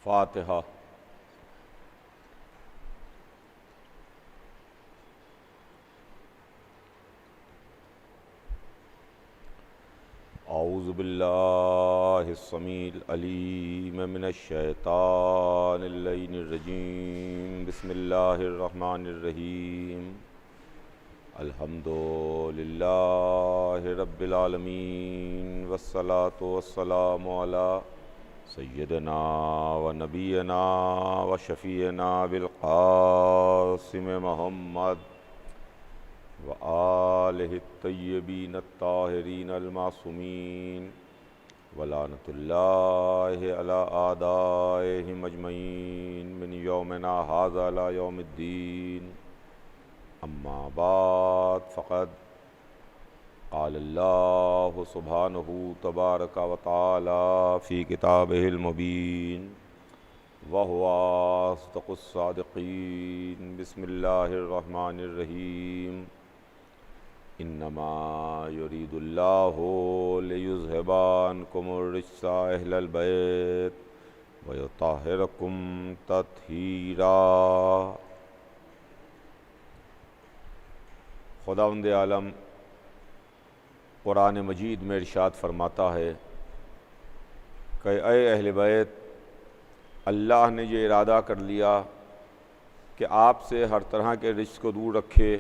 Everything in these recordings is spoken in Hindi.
फातिहा। औज़ु बिल्लाहिस समील अलीम मिनश शैतानिर रजीम। बिस्मिल्लाहिर रहमानिर रहीम। अल्हम्दुलिल्लाहि रब्बिल आलमीन वस्सलातु वस्सलामु अला सय्यदना व नबीना व शफ़ीना बिल क़ासिम मुहम्मद व आलिहि तय्यबीन ताहिरीन अल मासूमीन व लानतुल्लाहि अला आदाइहिम अजमईन मिन यौमिना हाज़ा इला यौमिद्दीन। अम्मा बाद फ़क़द क़ाल अल्लाहु सुब्हानहु तबारक व तआला फ़ी किताबिहिल मुबीन व हुवा अस्दक़ुस सादिक़ीन। बिस्मिल्लाहिर रहमानिर रहीम। इन्नमा युरीदुल्लाहु लियुज़हिबा अन्कुमुर रिज्सा अहलल बैत व युत्तहिरकुम तत्हीरा। खुदावंद आलम कुरान मजीद में इरशाद फरमाता है कि ऐ अहले बैत, अल्लाह ने ये इरादा कर लिया कि आपसे हर तरह के रिज्क़ को दूर रखे,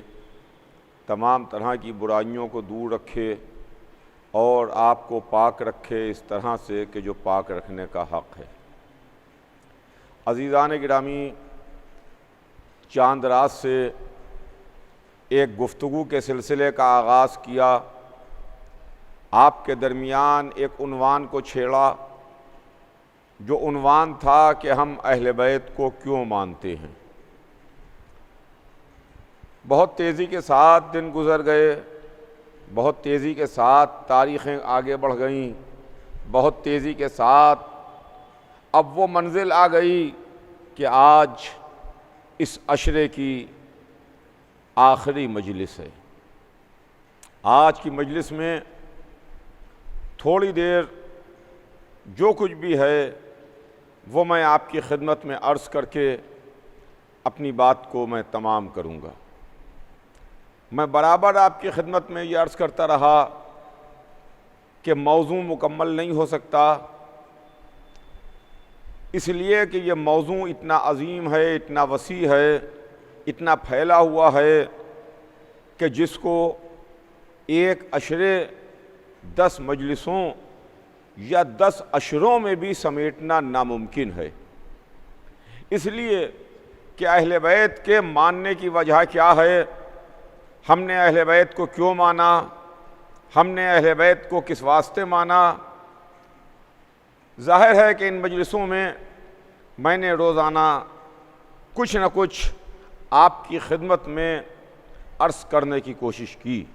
तमाम तरह की बुराइयों को दूर रखे और आपको पाक रखे इस तरह से कि जो पाक रखने का हक़ है। अज़ीज़ान गिरामी, चांद रात से एक गुफ्तगू के सिलसिले का आगाज़ किया। आपके दरमियान एक उन्वान को छेड़ा, जो उन्वान था कि हम अहले बैत को क्यों मानते हैं। बहुत तेज़ी के साथ दिन गुज़र गए, बहुत तेज़ी के साथ तारीख़ें आगे बढ़ गईं, बहुत तेज़ी के साथ अब वो मंजिल आ गई कि आज इस अशरे की आखिरी मजलिस है। आज की मजलिस में थोड़ी देर जो कुछ भी है वो मैं आपकी खिदमत में अर्ज़ करके अपनी बात को मैं तमाम करूँगा। मैं बराबर आपकी खिदमत में ये अर्ज़ करता रहा कि मौज़ू मुकम्मल नहीं हो सकता, इसलिए कि ये मौज़ू इतना अज़ीम है, इतना वसी है, इतना फैला हुआ है कि जिसको एक अशरे 10 मजलिसों या 10 अशरों में भी समेटना नामुमकिन है। इसलिए कि अहले बैत के मानने की वजह क्या है, हमने अहले बैत को क्यों माना, हमने अहले बैत को किस वास्ते माना। ज़ाहिर है कि इन मजलिसों में मैंने रोज़ाना कुछ न कुछ आपकी खिदमत में अर्ज़ करने की कोशिश की,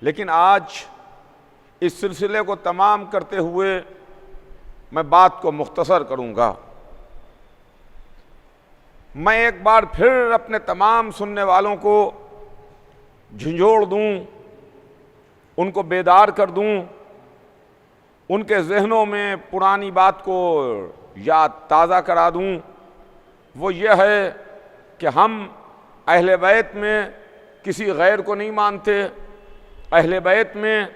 लेकिन आज इस सिलसिले को तमाम करते हुए मैं बात को मुख्तसर करूँगा। मैं एक बार फिर अपने तमाम सुनने वालों को झंझोड़ दूँ, उनको बेदार कर दूँ, उनके ज़हनों में पुरानी बात को याद ताज़ा करा दूँ। वो ये है कि हम अहले बैत में किसी गैर को नहीं मानते, अहले बैत में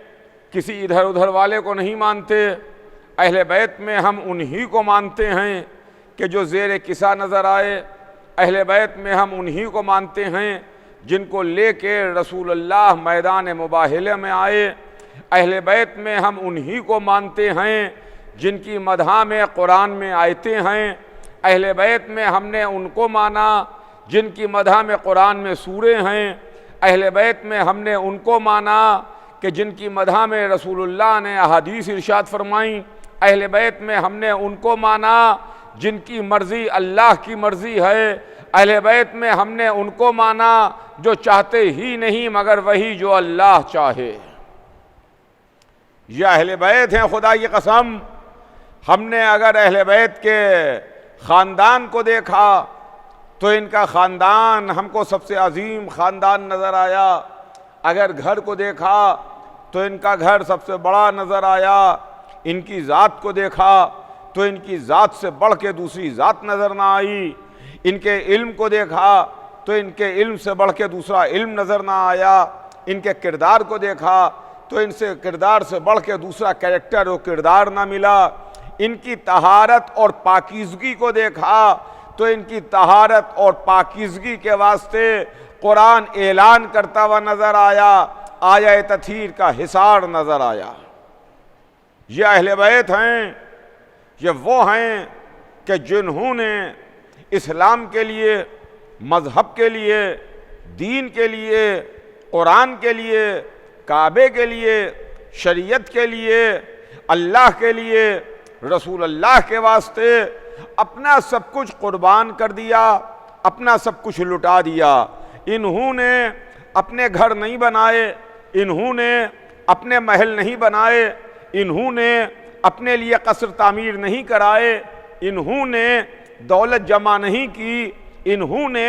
किसी इधर उधर वाले को नहीं मानते। अहले बैत में हम उन्हीं को मानते हैं कि जो ज़ेर किसा नज़र आए। अहले बैत में हम उन्हीं को मानते हैं जिनको लेके रसूलुल्लाह मैदान मुबाहिले में आए। अहले बैत में हम उन्हीं को मानते हैं जिनकी मदह में कुरान में आयतें हैं। अहले बैत में हमने उनको माना जिनकी मदह में कुरान में सूरे हैं। अहले बैत में हमने उनको माना कि जिनकी मदह में रसूलुल्लाह ने अहादीस इरशाद फरमाई। अहले बैत में हमने उनको माना जिनकी मर्ज़ी अल्लाह की मर्ज़ी है। अहले बैत में हमने उनको माना जो चाहते ही नहीं मगर वही जो अल्लाह चाहे। ये अहले बैत हैं, खुदा की कसम। हमने अगर अहले बैत के ख़ानदान को देखा तो इनका ख़ानदान हमको सबसे अजीम ख़ानदान नज़र आया। अगर घर को देखा तो इनका घर सबसे बड़ा नज़र आया। इनकी ज़ात को देखा तो इनकी ज़ात से बढ़ के दूसरी ज़ात नज़र ना आई। इनके इल्म को देखा तो इनके इल्म से बढ़ के दूसरा इल्म नज़र ना आया। इनके किरदार को देखा तो इनसे किरदार से बढ़ के दूसरा कैरेक्टर और किरदार ना मिला। इनकी तहारत और पाकीज़गी को देखा तो इनकी तहारत और पाकीज़गी के वास्ते कुरान ऐलान करता हुआ नज़र आया, आया तथहीर का हिसार नज़र आया। ये अहले बैत हैं, ये वो हैं कि जिन्होंने इस्लाम के लिए, मज़हब के लिए, दीन के लिए, कुरान के लिए, काबे के लिए, शरीयत के लिए, अल्लाह के लिए, रसूल अल्लाह के वास्ते अपना सब कुछ कुर्बान कर दिया, अपना सब कुछ लुटा दिया। इन्होंने अपने घर नहीं बनाए, इन्होंने अपने महल नहीं बनाए, इन्होंने अपने लिए कसर तामीर नहीं कराए, इन्होंने दौलत जमा नहीं की, इन्होंने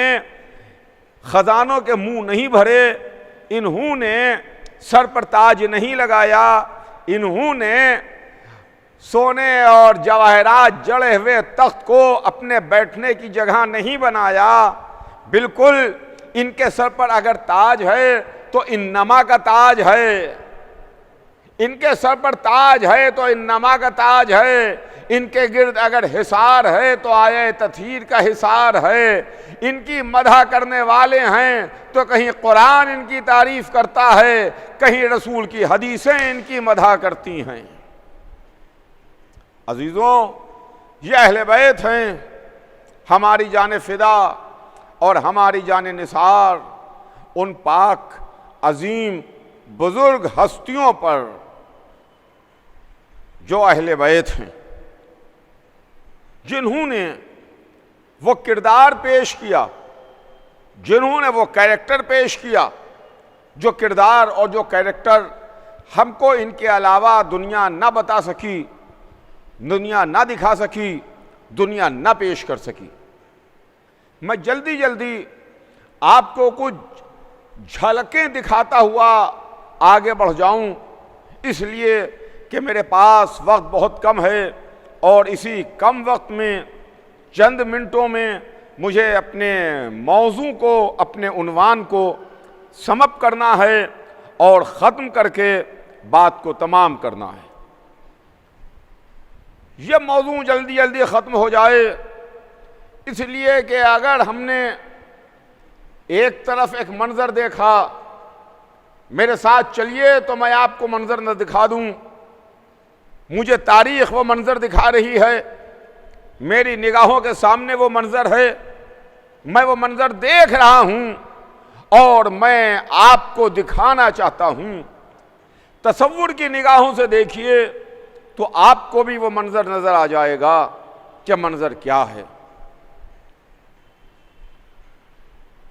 ख़जानों के मुंह नहीं भरे, इन्होंने सर पर ताज नहीं लगाया, इन्होंने सोने और जवाहरात जड़े हुए तख्त को अपने बैठने की जगह नहीं बनाया। बिल्कुल इनके सर पर अगर ताज है तो इन्नमा का ताज है, इनके सर पर ताज है तो इन्नमा का ताज है। इनके गिर्द अगर हिसार है तो आया तथहीर का हिसार है। इनकी मदह करने वाले हैं तो कहीं कुरान इनकी तारीफ करता है, कहीं रसूल की हदीसें इनकी मदह करती हैं। अजीज़ों, ये अहले बैत हैं, हमारी जान फिदा और हमारी जान निसार उन पाक अजीम बुजुर्ग हस्तियों पर जो अहले बैत हैं, जिन्होंने वो किरदार पेश किया, जिन्होंने वो कैरेक्टर पेश किया, जो किरदार और जो कैरेक्टर हमको इनके अलावा दुनिया ना बता सकी, दुनिया ना दिखा सकी, दुनिया ना पेश कर सकी। मैं जल्दी जल्दी आपको कुछ झलकें दिखाता हुआ आगे बढ़ जाऊं, इसलिए कि मेरे पास वक्त बहुत कम है और इसी कम वक्त में चंद मिनटों में मुझे अपने मौजू को, अपने उन्वान को समाप्त करना है और ख़त्म करके बात को तमाम करना है। यह मौजू जल्दी जल्दी ख़त्म हो जाए, इसलिए कि अगर हमने एक तरफ एक मंज़र देखा, मेरे साथ चलिए तो मैं आपको मंज़र न दिखा दूं। मुझे तारीख़ वो मंज़र दिखा रही है, मेरी निगाहों के सामने वो मंज़र है, मैं वो मंज़र देख रहा हूं और मैं आपको दिखाना चाहता हूं। तसव्वुर की निगाहों से देखिए तो आपको भी वो मंज़र नज़र आ जाएगा कि मंज़र क्या है।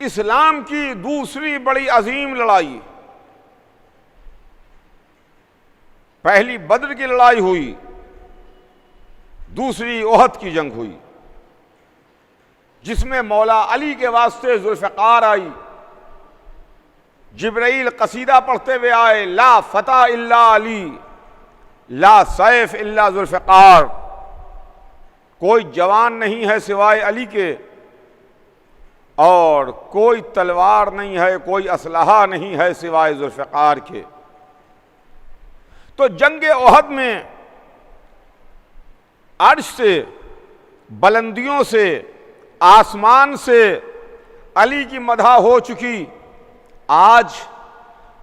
इस्लाम की दूसरी बड़ी अजीम लड़ाई, पहली बद्र की लड़ाई हुई, दूसरी ओहद की जंग हुई, जिसमें मौला अली के वास्ते जुल्फ़िकार आई। जिब्राइल कसीदा पढ़ते हुए आए, ला फतह इल्ला अली, ला सैफ इल्ला जुल्फ़िकार। कोई जवान नहीं है सिवाय अली के और कोई तलवार नहीं है, कोई असलहा नहीं है सिवाय जुल्फ़िकार के। तो जंग ओहद में अर्श से, बुलंदियों से, आसमान से अली की मदह हो चुकी। आज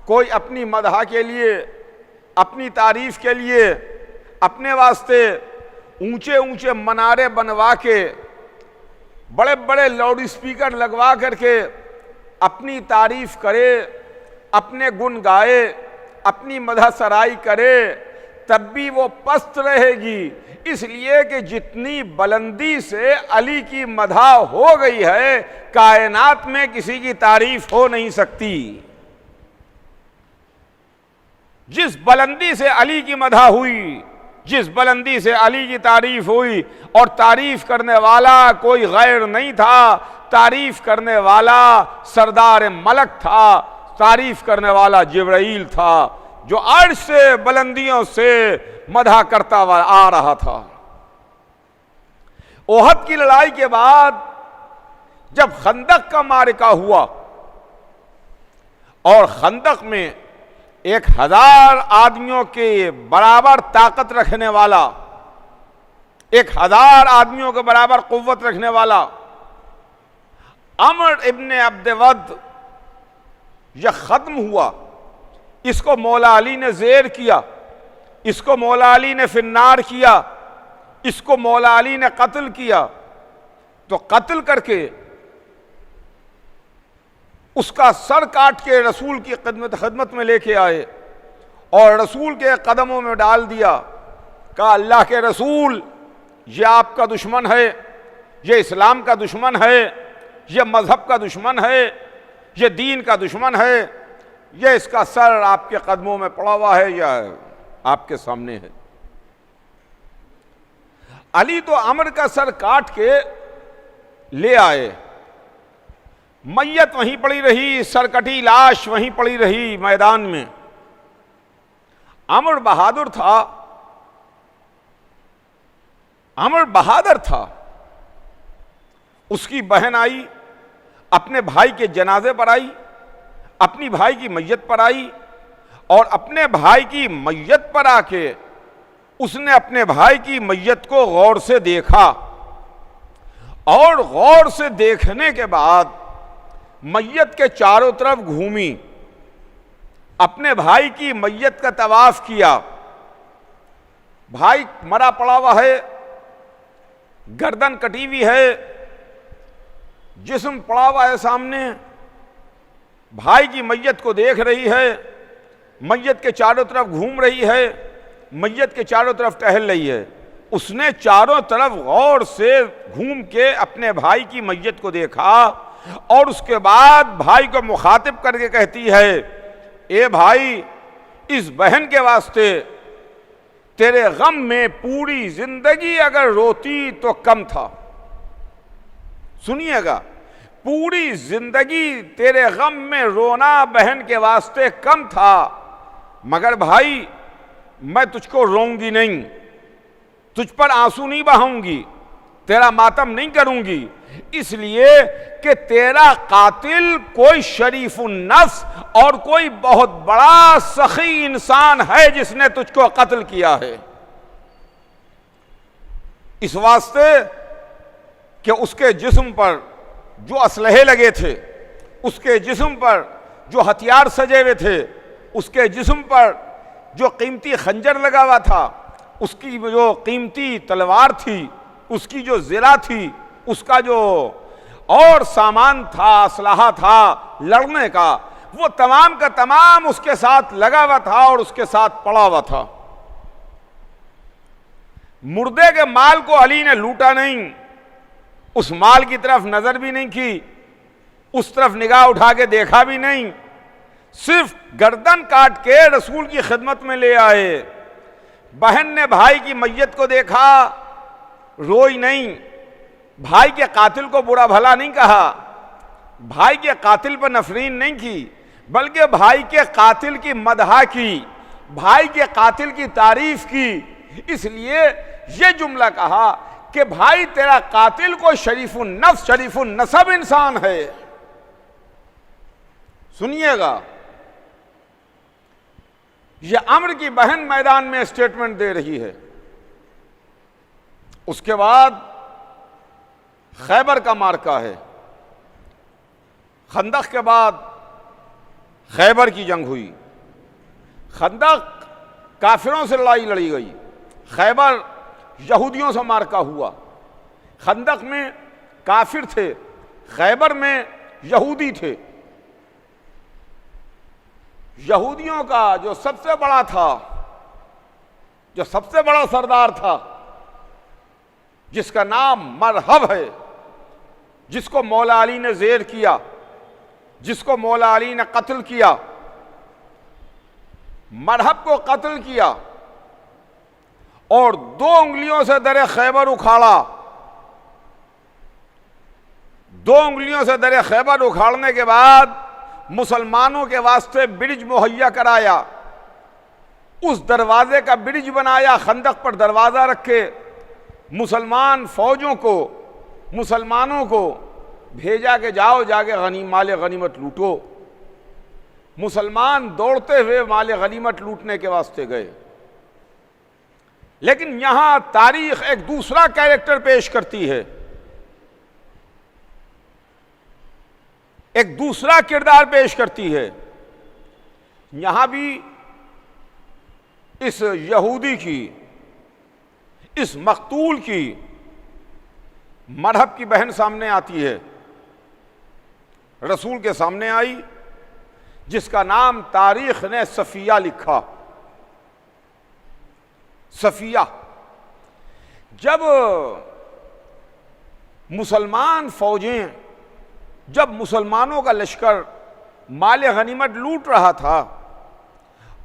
कोई अपनी मदह के लिए, अपनी तारीफ के लिए, अपने वास्ते ऊंचे ऊंचे मनारे बनवा के, बड़े बड़े लाउड स्पीकर लगवा करके अपनी तारीफ करे, अपने गुण गाए, अपनी मदह सराई करे, तब भी वो पस्त रहेगी, इसलिए कि जितनी बुलंदी से अली की मदह हो गई है, कायनात में किसी की तारीफ हो नहीं सकती। जिस बुलंदी से अली की मदह हुई, जिस बुलंदी से अली की तारीफ हुई, और तारीफ करने वाला कोई गैर नहीं था, तारीफ करने वाला सरदार मलक था, तारीफ करने वाला जिब्राइल था, जो अर्श से बुलंदियों से मदह करता हुआ आ रहा था। ओहद की लड़ाई के बाद जब खंदक का मारिका हुआ और खंदक में 1000 आदमियों के बराबर ताकत रखने वाला, 1000 आदमियों के बराबर कुव्वत रखने वाला अमर इब्ने अब्दवद यह खत्म हुआ। इसको मौला अली ने ज़ेर किया, इसको मौला अली ने फिन्नार किया, इसको मौला अली ने कत्ल किया। तो कत्ल करके उसका सर काट के रसूल की खिदमत में लेके आए और रसूल के कदमों में डाल दिया। कहा अल्लाह के रसूल, ये आपका दुश्मन है, ये इस्लाम का दुश्मन है, ये मजहब का दुश्मन है, ये दीन का दुश्मन है, ये इसका सर आपके कदमों में पड़ा हुआ है या आपके सामने है। अली तो अमर का सर काट के ले आए, मैयत वहीं पड़ी रही, सरकटी लाश वहीं पड़ी रही मैदान में। अमर बहादुर था, अमर बहादुर था। उसकी बहन आई, अपने भाई के जनाजे पर आई, अपनी भाई की मैयत पर आई और अपने भाई की मैयत पर आके उसने अपने भाई की मैयत को गौर से देखा और गौर से देखने के बाद मैयत के चारों तरफ घूमी, अपने भाई की मैयत का तवाफ किया। भाई मरा पड़ा हुआ है, गर्दन कटी हुई है, जिस्म पड़ा हुआ है सामने। भाई की मैयत को देख रही है, मैयत के चारों तरफ घूम रही है, मैयत के चारों तरफ टहल रही है। उसने चारों तरफ गौर से घूम के अपने भाई की मैयत को देखा और उसके बाद भाई को मुखातिब करके कहती है, ए भाई, इस बहन के वास्ते तेरे गम में पूरी जिंदगी अगर रोती तो कम था। सुनिएगा, पूरी जिंदगी तेरे गम में रोना बहन के वास्ते कम था, मगर भाई मैं तुझको रोऊंगी नहीं, तुझ पर आंसू नहीं बहाऊंगी, तेरा मातम नहीं करूंगी, इसलिए कि तेरा कातिल कोई शरीफुन नफ्स और कोई बहुत बड़ा सखी इंसान है जिसने तुझको कत्ल किया है। इस वास्ते कि उसके जिस्म पर जो असलहे लगे थे, उसके जिस्म पर जो हथियार सजे हुए थे, उसके जिस्म पर जो कीमती खंजर लगा हुआ था, उसकी जो कीमती तलवार थी, उसकी जो ज़िरा थी, उसका जो और सामान था, असलहा था लड़ने का, वो तमाम का तमाम उसके साथ लगा हुआ था और उसके साथ पड़ा हुआ था। मुर्दे के माल को अली ने लूटा नहीं, उस माल की तरफ नजर भी नहीं की, उस तरफ निगाह उठा के देखा भी नहीं, सिर्फ गर्दन काट के रसूल की खिदमत में ले आए। बहन ने भाई की मैयत को देखा, रोई नहीं, भाई के कातिल को बुरा भला नहीं कहा, भाई के कातिल पर नफरीन नहीं की, बल्कि भाई के कातिल की मदहा की, भाई के कातिल की तारीफ की। इसलिए यह जुमला कहा कि भाई तेरा कातिल कोई शरीफुन नफ्स, शरीफुन नसब इंसान है। सुनिएगा, यह अम्र की बहन मैदान में स्टेटमेंट दे रही है। उसके बाद खैबर का मार्का है, खंदक के बाद खैबर की जंग हुई। खंदक काफिरों से लड़ाई लड़ी गई, खैबर यहूदियों से मार्का हुआ। खंदक में काफिर थे, खैबर में यहूदी थे। यहूदियों का जो सबसे बड़ा था, जो सबसे बड़ा सरदार था, जिसका नाम मरहब है, जिसको मौला अली ने ज़ेर किया, जिसको मौला अली ने कत्ल किया, मरहब को कत्ल किया और 2 उंगलियों से दरे खैबर उखाड़ा। 2 उंगलियों से दरे खैबर उखाड़ने के बाद मुसलमानों के वास्ते ब्रिज मुहैया कराया, उस दरवाजे का ब्रिज बनाया, खंदक पर दरवाजा रखे, मुसलमान फौजों को, मुसलमानों को भेजा कि जाओ जाके माल गनीमत लूटो। मुसलमान दौड़ते हुए माल गनीमत लूटने के वास्ते गए। लेकिन यहां तारीख एक दूसरा कैरेक्टर पेश करती है, एक दूसरा किरदार पेश करती है। यहां भी इस यहूदी की, इस मकतूल की मरहब की बहन सामने आती है, रसूल के सामने आई, जिसका नाम तारीख ने सफिया लिखा। सफिया। जब मुसलमान फौजें, जब मुसलमानों का लश्कर माल गनीमत लूट रहा था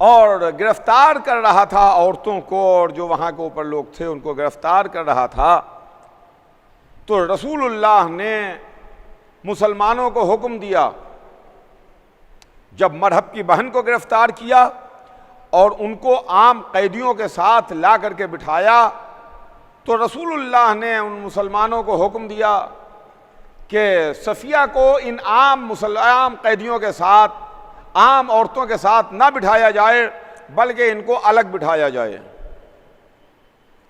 और गिरफ्तार कर रहा था औरतों को, और जो वहां के ऊपर लोग थे उनको गिरफ्तार कर रहा था, तो रसूलुल्लाह ने मुसलमानों को हुक्म दिया, जब मरहब की बहन को गिरफ्तार किया और उनको आम कैदियों के साथ ला करके बिठाया, तो रसूलुल्लाह ने उन मुसलमानों को हुक्म दिया कि सफिया को इन आम कैदियों के साथ, आम औरतों के साथ ना बिठाया जाए, बल्कि इनको अलग बिठाया जाए।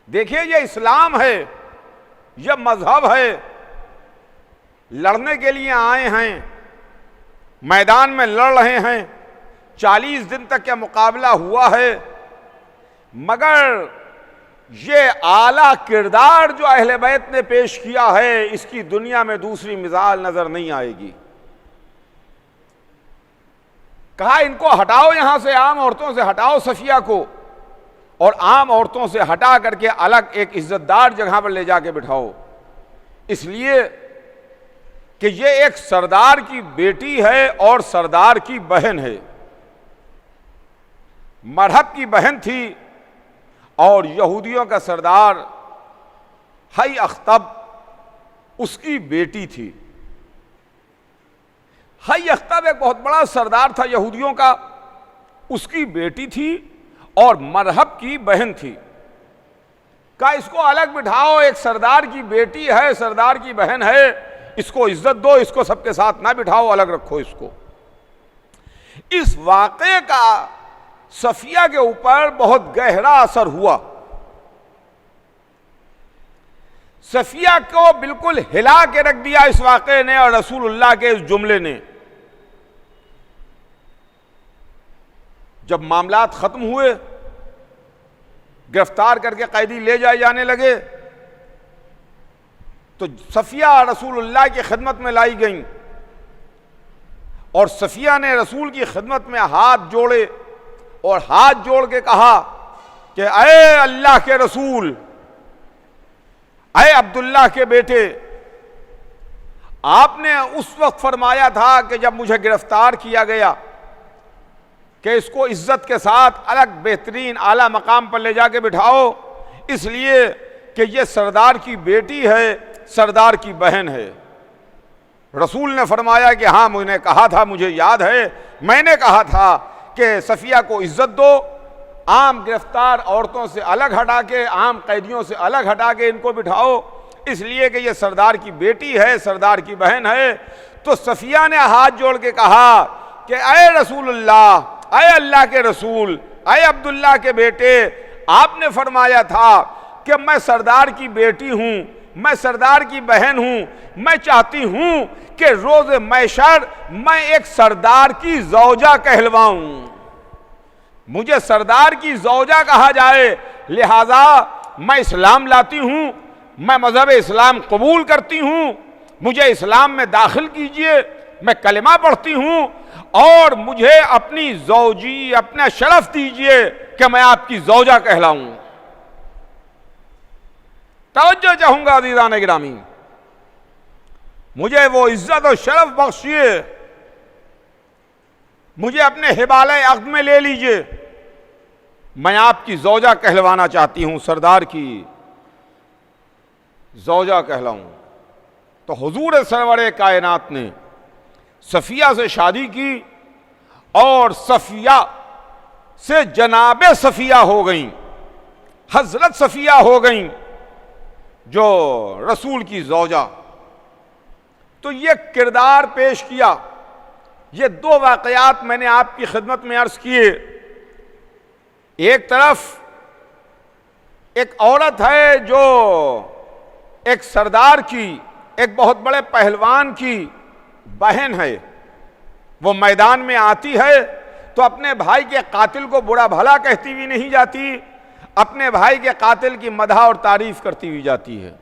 देखिए, ये इस्लाम है, यह मजहब है। लड़ने के लिए आए हैं, मैदान में लड़ रहे हैं, 40 दिन तक का मुकाबला हुआ है, मगर ये आला किरदार जो अहले बैत ने पेश किया है, इसकी दुनिया में दूसरी मिसाल नजर नहीं आएगी। कहा इनको हटाओ यहां से, आम औरतों से हटाओ सफिया को, और आम औरतों से हटा करके अलग एक इज्जतदार जगह पर ले जाके बिठाओ, इसलिए कि ये एक सरदार की बेटी है और सरदार की बहन है। मरहब की बहन थी और यहूदियों का सरदार हई अख्तब उसकी बेटी थी। हई अख्तब एक बहुत बड़ा सरदार था यहूदियों का, उसकी बेटी थी और मरहब की बहन थी। कहा इसको अलग बिठाओ, एक सरदार की बेटी है, सरदार की बहन है, इसको इज्जत दो, इसको सबके साथ ना बिठाओ, अलग रखो इसको। इस वाक़े का सफिया के ऊपर बहुत गहरा असर हुआ। सफिया को बिल्कुल हिला के रख दिया इस वाक़े ने और रसूलुल्लाह के इस जुमले ने। जब मामलात खत्म हुए, गिरफ्तार करके कैदी ले जाए जाने लगे, तो सफिया रसूलुल्लाह की खिदमत में लाई गईं और सफिया ने रसूल की खिदमत में हाथ जोड़े और हाथ जोड़ के कहा कि अये अल्लाह के रसूल, अये अब्दुल्लाह के बेटे, आपने उस वक्त फरमाया था कि जब मुझे गिरफ्तार किया गया कि इसको इज्जत के साथ अलग बेहतरीन आला मकाम पर ले जाके बिठाओ, इसलिए कि ये सरदार की बेटी है, सरदार की बहन है। रसूल ने फरमाया कि हाँ, मुझे कहा था, मुझे याद है, मैंने कहा था कि सफिया को इज्जत दो, आम गिरफ्तार औरतों से अलग हटा के, आम कैदियों से अलग हटा के इनको बिठाओ, इसलिए कि ये सरदार की बेटी है, सरदार की बहन है। तो सफिया ने हाथ जोड़ के कहा कि अय रसूलुल्लाह, अय अल्लाह के रसूल, अय अब्दुल्लाह के बेटे, आपने फरमाया था कि मैं सरदार की बेटी हूं, मैं सरदार की बहन हूं, मैं चाहती हूं कि रोज मैशर मैं एक सरदार की जौजा कहलवाऊं, मुझे सरदार की जौजा कहा जाए, लिहाजा मैं इस्लाम लाती हूं, मैं मजहब इस्लाम कबूल करती हूं, मुझे इस्लाम में दाखिल कीजिए, मैं कलिमा पढ़ती हूं और मुझे अपनी जौजी, अपना शरफ दीजिए कि मैं आपकी जौजा कहलाऊं। तवज्जो चाहूंगा अज़ीज़ान गिरामी, मुझे वो इज्जत और शरफ बख्शिए, मुझे अपने हिबाले अक़्द में ले लीजिए, मैं आपकी जौजा कहलवाना चाहती हूं, सरदार की जौजा कहलाऊं। तो हुजूर सरवरे कायनात ने सफिया से शादी की और सफिया से जनाबे सफिया हो गई, हजरत सफिया हो गई। जो रसूल की ज़ौजा। तो ये किरदार पेश किया। ये दो वाक़यात मैंने आपकी खिदमत में अर्ज़ किए। एक तरफ एक औरत है जो एक सरदार की, एक बहुत बड़े पहलवान की बहन है। वो मैदान में आती है तो अपने भाई के कातिल को बुरा भला कहती हुई नहीं जाती, अपने भाई के कातिल की मदह और तारीफ करती हुई जाती है।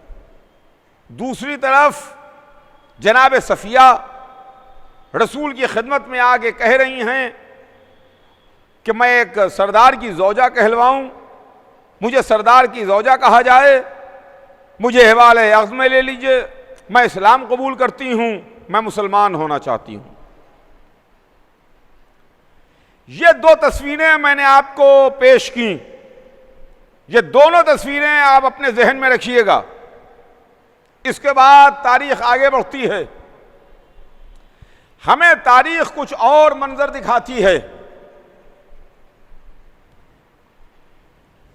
दूसरी तरफ जनाब सफिया रसूल की खिदमत में आके कह रही हैं कि मैं एक सरदार की ज़ौजा कहलवाऊं, मुझे सरदार की ज़ौजा कहा जाए, मुझे हवाले अज़्म में ले लीजिए, मैं इस्लाम कबूल करती हूं, मैं मुसलमान होना चाहती हूं। ये दो तस्वीरें मैंने आपको पेश की। ये दोनों तस्वीरें आप अपने जहन में रखिएगा। इसके बाद तारीख आगे बढ़ती है। हमें तारीख कुछ और मंजर दिखाती है,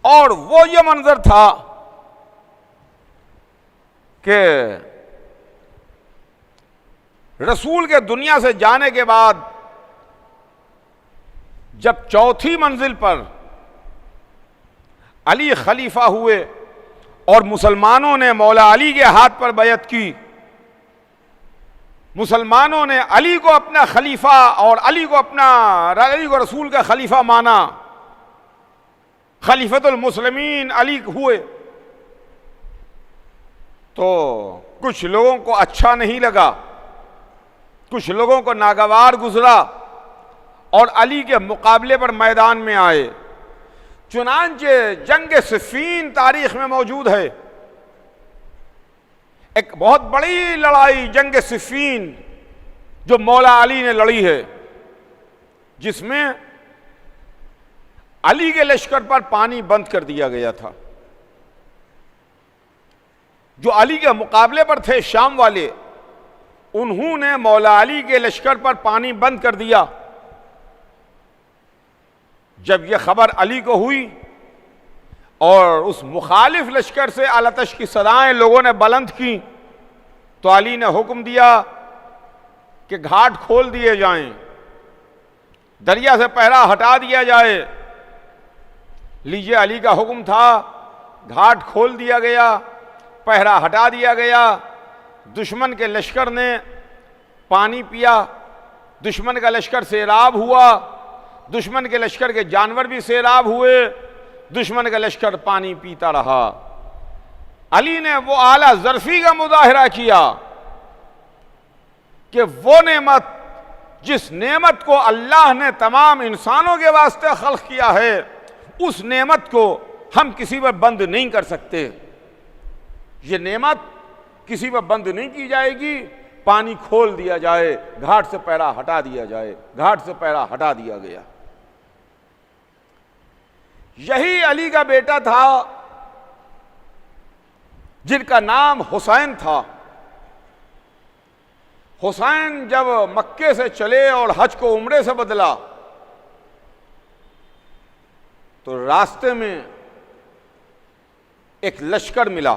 और वो ये मंजर था कि रसूल के दुनिया से जाने के बाद जब चौथी मंजिल पर अली खलीफा हुए और मुसलमानों ने मौला अली के हाथ पर बैअत की, मुसलमानों ने अली को अपना खलीफा और अली को रसूल का खलीफा माना, खलीफतुल मुस्लिमीन अली हुए, तो कुछ लोगों को अच्छा नहीं लगा, कुछ लोगों को नागवार गुजरा और अली के मुकाबले पर मैदान में आए। चुनांचे जंग सिफ़ीन तारीख में मौजूद है। एक बहुत बड़ी लड़ाई जंग सिफ़ीन जो मौला अली ने लड़ी है, जिसमें अली के लश्कर पर पानी बंद कर दिया गया था। जो अली के मुकाबले पर थे शाम वाले, उन्होंने मौला अली के लश्कर पर पानी बंद कर दिया। जब यह खबर अली को हुई और उस मुखालिफ लश्कर से आलतश की सदाएं लोगों ने बुलंद की, तो अली ने हुक्म दिया कि घाट खोल दिए जाएं, दरिया से पहरा हटा दिया जाए। लीजिए, अली का हुक्म था, घाट खोल दिया गया, पहरा हटा दिया गया। दुश्मन के लश्कर ने पानी पिया, दुश्मन का लश्कर सैराब हुआ, दुश्मन के लश्कर के जानवर भी सैराब हुए, दुश्मन का लश्कर पानी पीता रहा। अली ने वो आला ज़र्फ़ी का मुज़ाहिरा किया कि वो नेमत, जिस नेमत को अल्लाह ने तमाम इंसानों के वास्ते खल्क़ किया है, उस नेमत को हम किसी पर बंद नहीं कर सकते। ये नेमत किसी पर बंद नहीं की जाएगी। पानी खोल दिया जाए, घाट से पैरा हटा दिया जाए। घाट से पैरा हटा दिया गया। यही अली का बेटा था जिनका नाम हुसैन था। हुसैन जब मक्के से चले और हज को उम्रे से बदला, तो रास्ते में एक लश्कर मिला,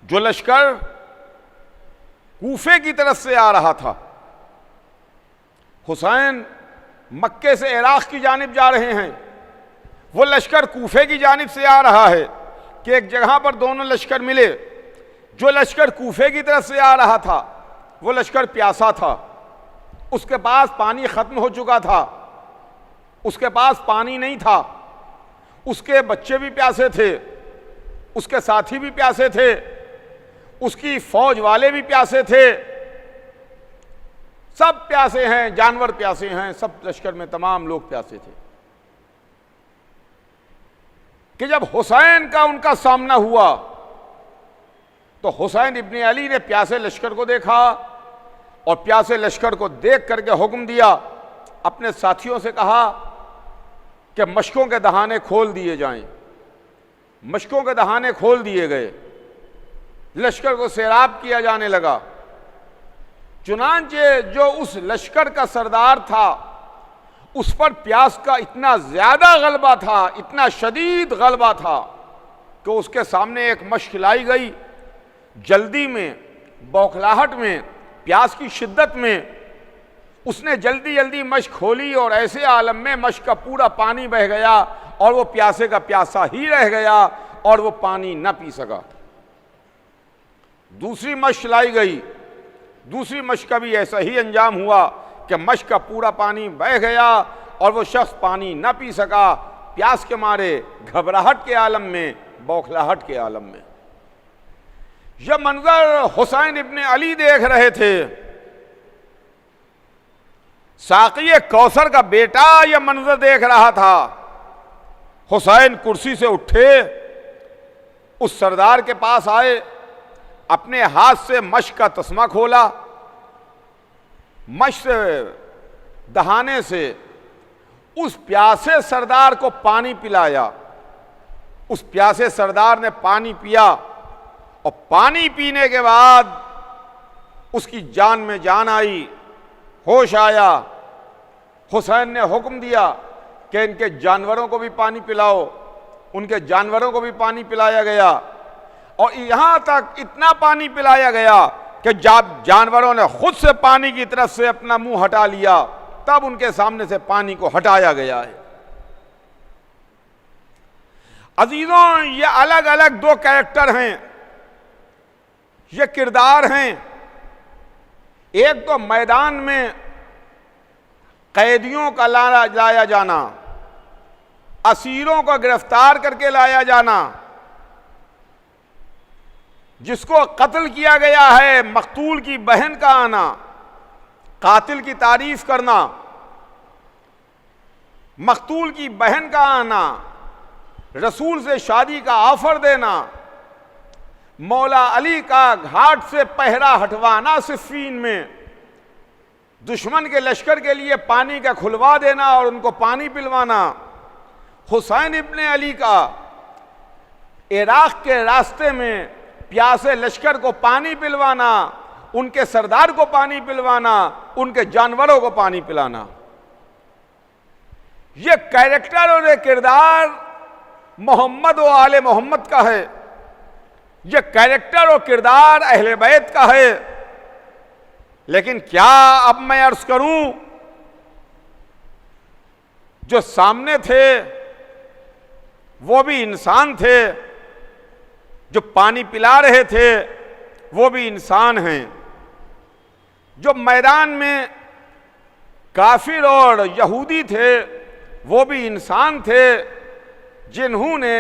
जो लश्कर कूफे की तरफ से आ रहा था। हुसैन मक्के से इराक की जानिब जा रहे हैं, वो लश्कर कूफे की जानिब से आ रहा है कि एक जगह पर दोनों लश्कर मिले। जो लश्कर कूफे की तरफ से आ रहा था, वो लश्कर प्यासा था, उसके पास पानी ख़त्म हो चुका था, उसके पास पानी नहीं था, उसके बच्चे भी प्यासे थे, उसके साथी भी प्यासे थे, उसकी फौज वाले भी प्यासे थे। सब प्यासे हैं, जानवर प्यासे हैं, सब लश्कर में तमाम लोग प्यासे थे। कि जब हुसैन का उनका सामना हुआ, तो हुसैन इब्ने अली ने प्यासे लश्कर को देखा और प्यासे लश्कर को देख करके हुक्म दिया, अपने साथियों से कहा कि मशकों के दहाने खोल दिए जाएं। मशकों के दहाने खोल दिए गए, लश्कर को सैराब किया जाने लगा। चुनांचे जो उस लश्कर का सरदार था, उस पर प्यास का इतना ज्यादा गलबा था, इतना शदीद गलबा था कि उसके सामने एक मशक लाई गई। जल्दी में, बौखलाहट में, प्यास की शिद्दत में उसने जल्दी जल्दी मशक खोली और ऐसे आलम में मशक का पूरा पानी बह गया और वो प्यासे का प्यासा ही रह गया और वो पानी न पी सका। दूसरी मशक लाई गई, दूसरी मशक का भी ऐसा ही अंजाम हुआ कि मशक का पूरा पानी बह गया और वो शख्स पानी न पी सका, प्यास के मारे, घबराहट के आलम में, बौखलाहट के आलम में। यह मंजर हुसैन इब्ने अली देख रहे थे। साक़ी कौसर का बेटा यह मंजर देख रहा था। हुसैन कुर्सी से उठे, उस सरदार के पास आए, अपने हाथ से मशक का तस्मा खोला, मशक से, दहाने से उस प्यासे सरदार को पानी पिलाया। उस प्यासे सरदार ने पानी पिया और पानी पीने के बाद उसकी जान में जान आई, होश आया। हुसैन ने हुक्म दिया कि इनके जानवरों को भी पानी पिलाओ। उनके जानवरों को भी पानी पिलाया गया और यहां तक इतना पानी पिलाया गया कि जब जानवरों ने खुद से पानी की तरफ से अपना मुंह हटा लिया तब उनके सामने से पानी को हटाया गया है। अजीजों, ये अलग अलग दो कैरेक्टर हैं, ये किरदार हैं। एक तो मैदान में कैदियों का लाया जाना, असीरों को गिरफ्तार करके लाया जाना, जिसको कत्ल किया गया है, मकतूल की बहन का आना, कातिल की तारीफ करना, मकतूल की बहन का आना, रसूल से शादी का ऑफर देना, मौला अली का घाट से पहरा हटवाना, सिफ़ीन में दुश्मन के लश्कर के लिए पानी का खुलवा देना और उनको पानी पिलवाना, हुसैन इब्ने अली का इराक के रास्ते में प्यासे लश्कर को पानी पिलवाना, उनके सरदार को पानी पिलवाना, उनके जानवरों को पानी पिलाना। यह कैरेक्टर और किरदार मोहम्मद और आले मोहम्मद का है। यह कैरेक्टर और किरदार अहले बैत का है। लेकिन क्या अब मैं अर्ज करूं, जो सामने थे वो भी इंसान थे, जो पानी पिला रहे थे वो भी इंसान हैं, जो मैदान में काफिर और यहूदी थे वो भी इंसान थे, जिन्होंने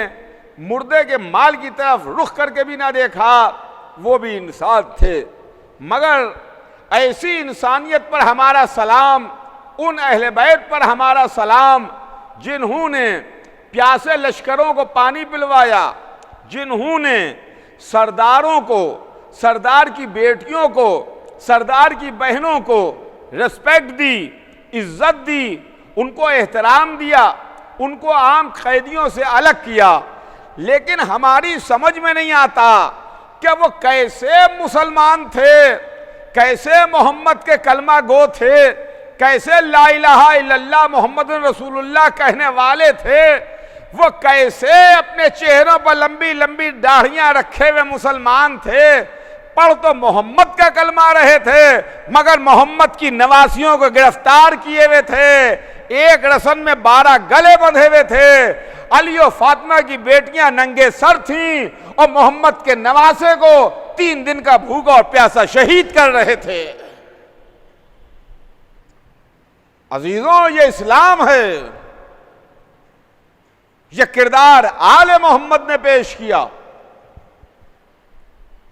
मुर्दे के माल की तरफ रुख करके भी ना देखा वो भी इंसान थे। मगर ऐसी इंसानियत पर हमारा सलाम, उन अहले बैत पर हमारा सलाम जिन्होंने प्यासे लश्करों को पानी पिलवाया, जिन्होंने सरदारों को, सरदार की बेटियों को, सरदार की बहनों को रिस्पेक्ट दी, इज्जत दी, उनको एहतराम दिया, उनको आम कैदियों से अलग किया। लेकिन हमारी समझ में नहीं आता कि वो कैसे मुसलमान थे, कैसे मोहम्मद के कलमा गो थे, कैसे ला इलाहा इल्लल्लाह मोहम्मद रसूलुल्लाह कहने वाले थे, वो कैसे अपने चेहरों पर लंबी लंबी दाढ़ियां रखे हुए मुसलमान थे। पढ़ तो मोहम्मद का कलमा रहे थे मगर मोहम्मद की नवासियों को गिरफ्तार किए हुए थे, एक रसन में 12 गले बंधे हुए थे। अली और फातिमा की बेटियां नंगे सर थीं और मोहम्मद के नवासे को 3 दिन का भूखा और प्यासा शहीद कर रहे थे। अजीजों, ये इस्लाम है। यह किरदार आले मोहम्मद ने पेश किया,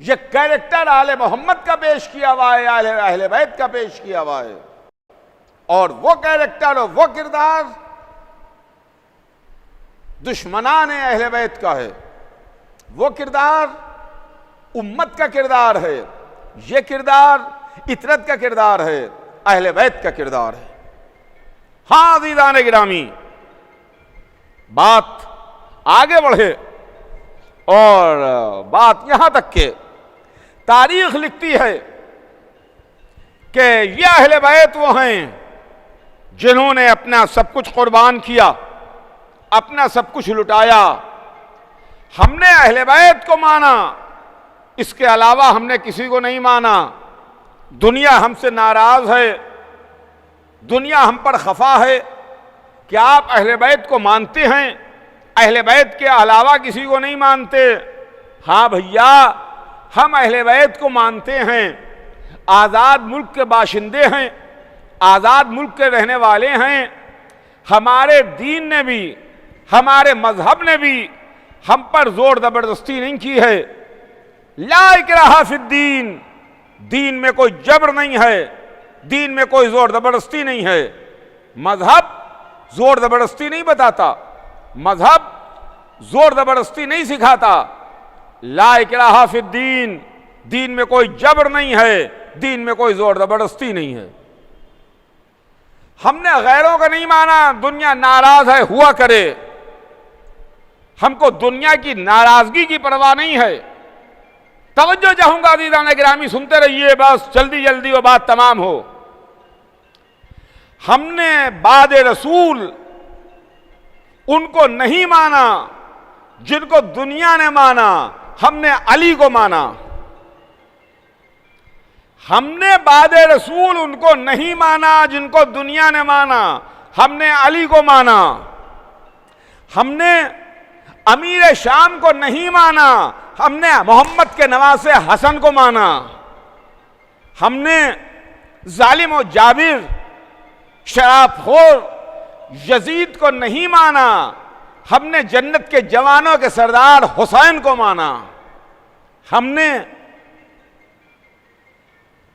यह कैरेक्टर आले मोहम्मद का पेश किया हुआ है, अहले बैत का पेश किया हुआ है। और वो कैरेक्टर और वो किरदार दुश्मनान अहले बैत का है। वो किरदार उम्मत का किरदार है, ये किरदार इतरत का किरदार है, अहले बैत का किरदार है। हाँ अज़ीज़ान गिरामी, बात आगे बढ़े और बात यहां तक के तारीख लिखती है कि ये अहले बैत वो हैं जिन्होंने अपना सब कुछ कुर्बान किया, अपना सब कुछ लुटाया। हमने अहले बैत को माना, इसके अलावा हमने किसी को नहीं माना। दुनिया हमसे नाराज है, दुनिया हम पर खफा है। क्या आप अहले बैत को मानते हैं? अहले बैत के अलावा किसी को नहीं मानते? हाँ भैया, हम अहले बैत को मानते हैं। आज़ाद मुल्क के बाशिंदे हैं, आज़ाद मुल्क के रहने वाले हैं। हमारे दीन ने भी, हमारे मजहब ने भी हम पर जोर जबरदस्ती नहीं की है। ला इकराहा फिद्दीन, दीन में कोई जबर नहीं है, दीन में कोई जोर जबरदस्ती नहीं है। मजहब जोर जबरदस्ती नहीं बताता, मजहब जोर जबरदस्ती नहीं सिखाता। ला इकराहा फिद्दीन, दीन में कोई जबर नहीं है, दीन में कोई जोर जबरदस्ती नहीं है। हमने गैरों का नहीं माना, दुनिया नाराज है हुआ करे, हमको दुनिया की नाराजगी की परवाह नहीं है। तवज्जो चाहूंगा अज़ीज़ान गिरामी, सुनते रहिए, बस जल्दी जल्दी वो बात तमाम हो। हमने बाद रसूल उनको नहीं माना जिनको दुनिया ने माना, हमने अली को माना। हमने बाद रसूल उनको नहीं माना जिनको दुनिया ने माना, हमने अली को माना। हमने अमीर शाम को नहीं माना, हमने मोहम्मद के नवासे हसन को माना। हमने जालिम और जाबिर शराबखोर यजीद को नहीं माना, हमने जन्नत के जवानों के सरदार हुसैन को माना। हमने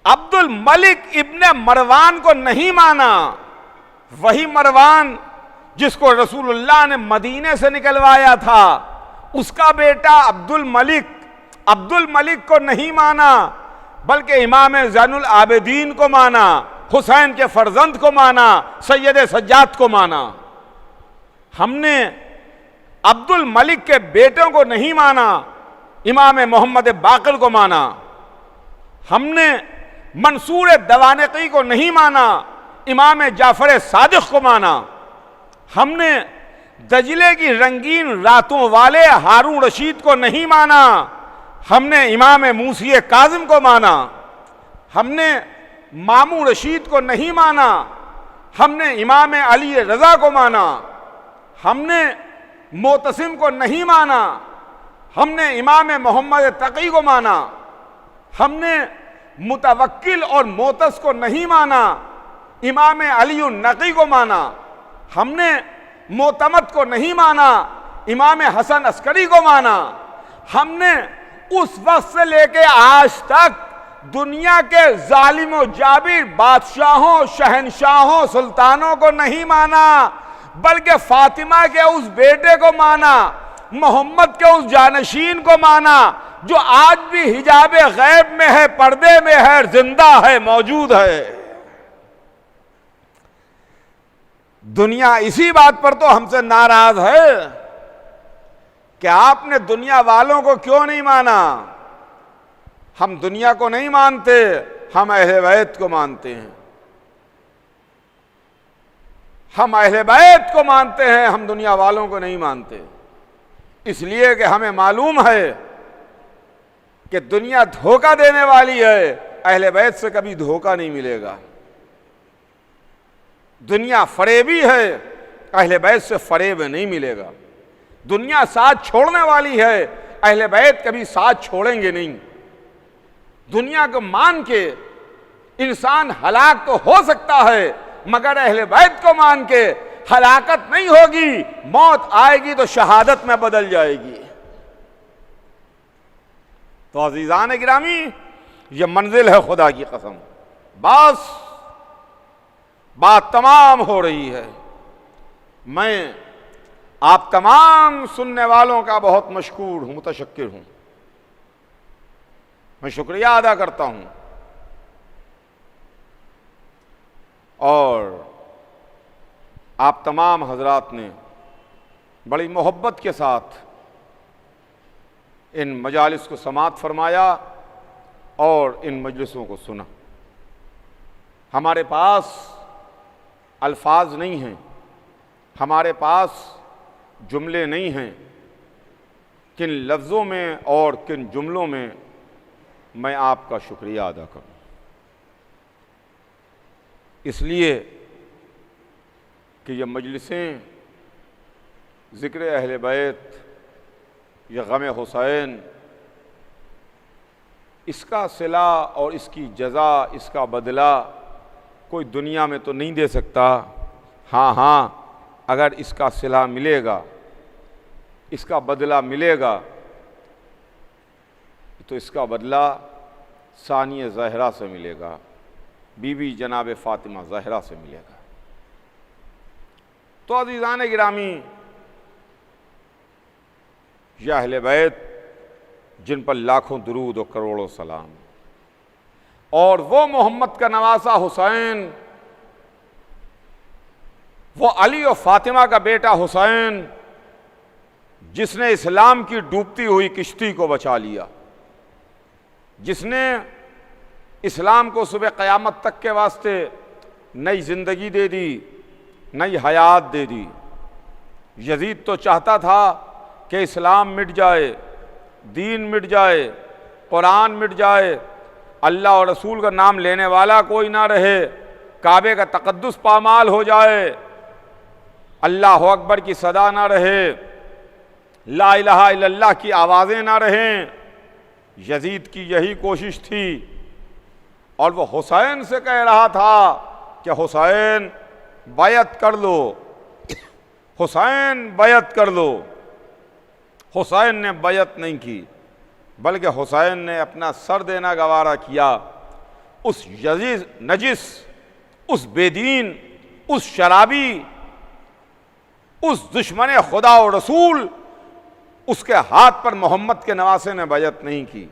अब्दुल मलिक इब्ने मरवान को नहीं माना, वही मरवान जिसको रसूलुल्लाह ने मदीने से निकलवाया था, उसका बेटा अब्दुल मलिक को नहीं माना, बल्कि इमाम ज़ैनुल आबिदीन को माना, हुसैन के फर्जंद को माना, सैयद सज्जाद को माना। हमने अब्दुल मलिक के बेटों को नहीं माना, इमाम मोहम्मद बाक़िर को माना। हमने मंसूर दवानकी को नहीं माना, इमाम जाफर सादिक को माना। हमने दजले की रंगीन रातों वाले हारून रशीद को नहीं माना, हमने इमाम मूसी काजिम को माना। हमने मामू रशीद को नहीं माना, हमने इमाम अली रज़ा को माना। हमने मोतसिम को नहीं माना, हमने इमाम मोहम्मद तकी को माना। हमने मुतवक्किल और मोतस को नहीं माना, इमाम अली नकी को माना। हमने मोतमद को नहीं माना, इमाम हसन अस्करी को माना। हमने उस वक्त से लेके आज तक दुनिया के जालिम और जाबिर बादशाहों, शहनशाहों, सुल्तानों को नहीं माना, बल्कि फातिमा के उस बेटे को माना, मोहम्मद के उस जानशीन को माना जो आज भी हिजाब गैब में है, पर्दे में है, जिंदा है, मौजूद है। दुनिया इसी बात पर तो हमसे नाराज है कि आपने दुनिया वालों को क्यों नहीं माना। हम दुनिया को नहीं मानते, हम अहले बैत को मानते हैं। हम अहले बैत को मानते हैं, हम दुनिया वालों को नहीं मानते। इसलिए कि हमें मालूम है कि दुनिया धोखा देने वाली है, अहले बैत से कभी धोखा नहीं मिलेगा। दुनिया फरेबी है, अहले बैत से फरेब नहीं मिलेगा। दुनिया साथ छोड़ने वाली है, अहले बैत कभी साथ छोड़ेंगे नहीं। दुनिया को मान के इंसान हलाक तो हो सकता है, मगर अहले बैत को मान के हलाकत नहीं होगी। मौत आएगी तो शहादत में बदल जाएगी। तो अजीजान गिरामी, ये मंजिल है खुदा की कसम। बस बात तमाम हो रही है। मैं आप तमाम सुनने वालों का बहुत मशकूर हूं, मुतशक्किर हूं। मैं शुक्रिया अदा करता हूं और आप तमाम हजरात ने बड़ी मोहब्बत के साथ इन मजालिस को समाअत फरमाया और इन मजलिसों को सुना। हमारे पास अल्फाज नहीं हैं, हमारे पास जुमले नहीं हैं, किन लफ्ज़ों में और किन जुमलों में मैं आपका शुक्रिया अदा करूं। इसलिए कि ये मजलिसें ज़िक्र अहले बैत या गम हुसैन, इसका सिला और इसकी जज़ा, इसका बदला कोई दुनिया में तो नहीं दे सकता। हाँ, अगर इसका सिला मिलेगा, इसका बदला मिलेगा, तो इसका बदला सानिया ज़हरा से मिलेगा, बीबी जनाब फ़ातिमा ज़हरा से मिलेगा। तो अज़ीज़ान गिरामी, या अहले बैत जिन पर लाखों दुरूद और करोड़ों सलाम, और वो मोहम्मद का नवासा हुसैन, वो अली और फ़ातिमा का बेटा हुसैन, जिसने इस्लाम की डूबती हुई किश्ती को बचा लिया, जिसने इस्लाम को सुबह क़यामत तक के वास्ते नई ज़िंदगी दे दी, नई हयात दे दी। यजीद तो चाहता था कि इस्लाम मिट जाए, दीन मिट जाए, कुरान मिट जाए, अल्लाह और रसूल का नाम लेने वाला कोई ना रहे, काबे का तक़द्दुस पामाल हो जाए, अल्लाह अकबर की सदा ना रहे, ला इलाहा इल्लल्लाह की आवाज़ें ना रहें। यजीद की यही कोशिश थी, और वह हुसैन से कह रहा था कि हुसैन बैत कर लो, हुसैन बैत कर लो। हुसैन ने बैत नहीं की, बल्कि हुसैन ने अपना सर देना गवारा किया। उस यजीद नजिस, उस बेदीन, उस शराबी, उस दुश्मन खुदा और रसूल, उसके हाथ पर मोहम्मद के नवासे ने बैत नहीं की।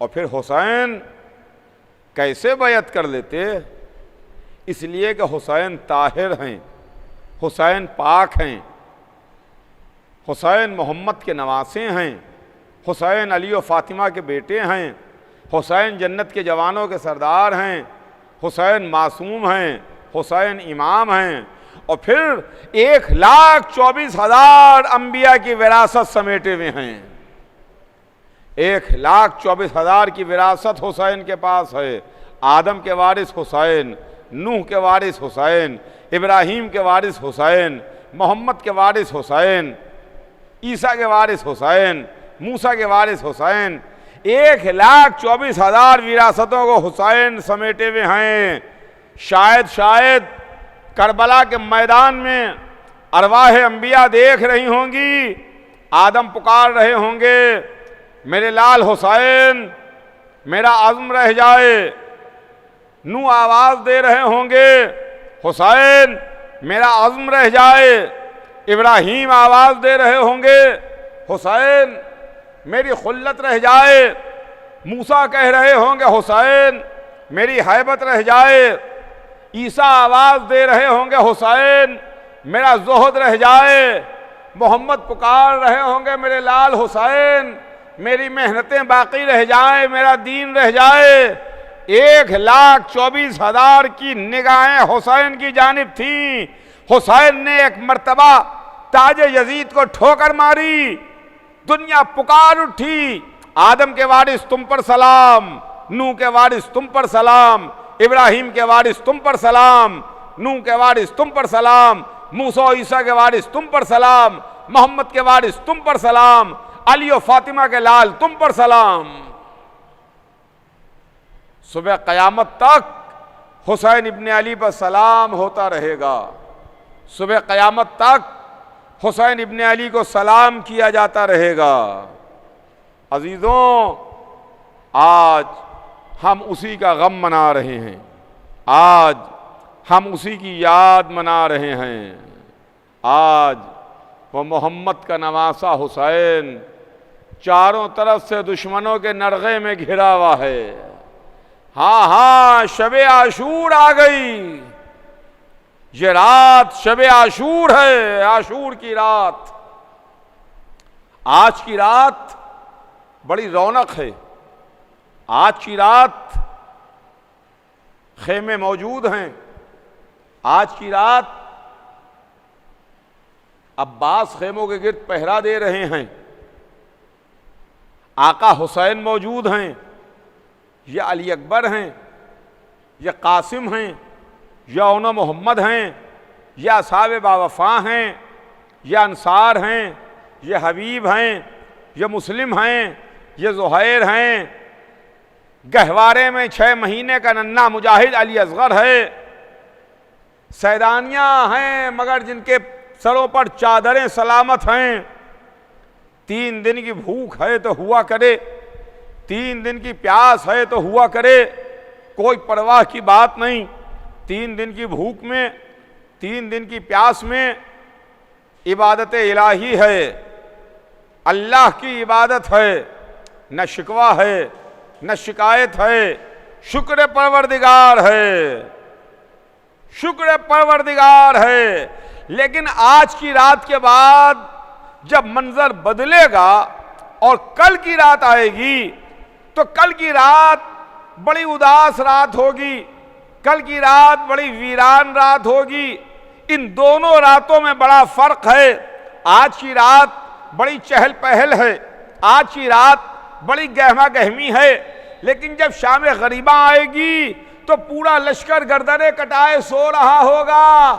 और फिर हुसैन कैसे बैत कर लेते? इसलिए कि हुसैन ताहिर हैं, हुसैन पाक हैं, हुसैन मोहम्मद के नवासे हैं, हुसैन अली और फ़ातिमा के बेटे हैं, हुसैन जन्नत के जवानों के सरदार हैं, हुसैन मासूम हैं, हुसैन इमाम हैं। और फिर 1,24,000 अम्बिया की विरासत समेटे हुए हैं। 1,24,000 की विरासत हुसैन के पास है। आदम के वारिस हुसैन, नूह के वारिस हुसैन, इब्राहीम के वारिस हुसैन, मोहम्मद के वारिस हुसैन, ईसा के वारिस हुसैन, मूसा के वारिस हुसैन। 1,24,000 विरासतों को हुसैन समेटे हुए हैं। शायद करबला के मैदान में अरवाह अंबिया देख रही होंगी, आदम पुकार रहे होंगे, मेरे लाल हुसैन मेरा अज़्म रह जाए। नूह आवाज़ दे रहे होंगे, हुसैन मेरा अज़्म रह जाए। इब्राहीम आवाज़ दे रहे होंगे, हुसैन मेरी खुल्लत रह जाए। मूसा कह रहे होंगे, हुसैन मेरी हैबत रह जाए। ईसा आवाज़ दे रहे होंगे, हुसैन मेरा ज़ुहद रह जाए। मोहम्मद पुकार रहे होंगे, मेरे लाल हुसैन मेरी मेहनतें बाकी रह जाए, मेरा दीन रह जाए। 1,24,000 की निगाहें हुसैन की जानिब थीं। हुसैन ने एक मर्तबा ताज यजीद को ठोकर मारी, दुनिया पुकार उठी, आदम के वारिस तुम पर सलाम, नूह के वारिस तुम पर सलाम, इब्राहीम के वारिस तुम पर सलाम, नूह के वारिस तुम पर सलाम, मूसा ईसा के वारिस तुम पर सलाम, मोहम्मद के वारिस तुम पर सलाम, अली और फातिमा के लाल तुम पर सलाम। सुबह क़यामत तक हुसैन इब्ने अली पर सलाम होता रहेगा। सुबह क़यामत तक हुसैन इब्ने अली को सलाम किया जाता रहेगा। अजीज़ों, आज हम उसी का गम मना रहे हैं, आज हम उसी की याद मना रहे हैं। आज वो मोहम्मद का नवासा हुसैन चारों तरफ से दुश्मनों के नरगे में घिरा हुआ है। हाँ, शबे आशूर आ गई। ये रात शबे आशूर है, आशूर की रात। आज की रात बड़ी रौनक है। आज की रात खेमे मौजूद हैं। आज की रात अब्बास खेमों के गिर्द पहरा दे रहे हैं। आका हुसैन मौजूद हैं, या अली अकबर हैं, या कासिम हैं, या उन मोहम्मद हैं, या साहब बावफ़ा हैं, या अंसार हैं, या हबीब हैं, या मुस्लिम हैं, या ज़ुहैर हैं, गहवारे में 6 महीने का नन्ना मुजाहिद अली असगर है, सैदानियाँ हैं मगर जिनके सरों पर चादरें सलामत हैं, 3 दिन की भूख है तो हुआ करे, 3 दिन की प्यास है तो हुआ करे, कोई परवाह की बात नहीं। 3 दिन की भूख में, 3 दिन की प्यास में इबादत इलाही है, अल्लाह की इबादत है, न शिकवा है न शिकायत है, शुक्र परवरदिगार है, शुक्र परवरदिगार है। लेकिन आज की रात के बाद जब मंजर बदलेगा और कल की रात आएगी तो कल की रात बड़ी उदास रात होगी, कल की रात बड़ी वीरान रात होगी। इन दोनों रातों में बड़ा फर्क है। आज की रात बड़ी चहल पहल है, आज की रात बड़ी गहमा गहमी है, लेकिन जब शाम गरीबा आएगी तो पूरा लश्कर गर्दने कटाए सो रहा होगा,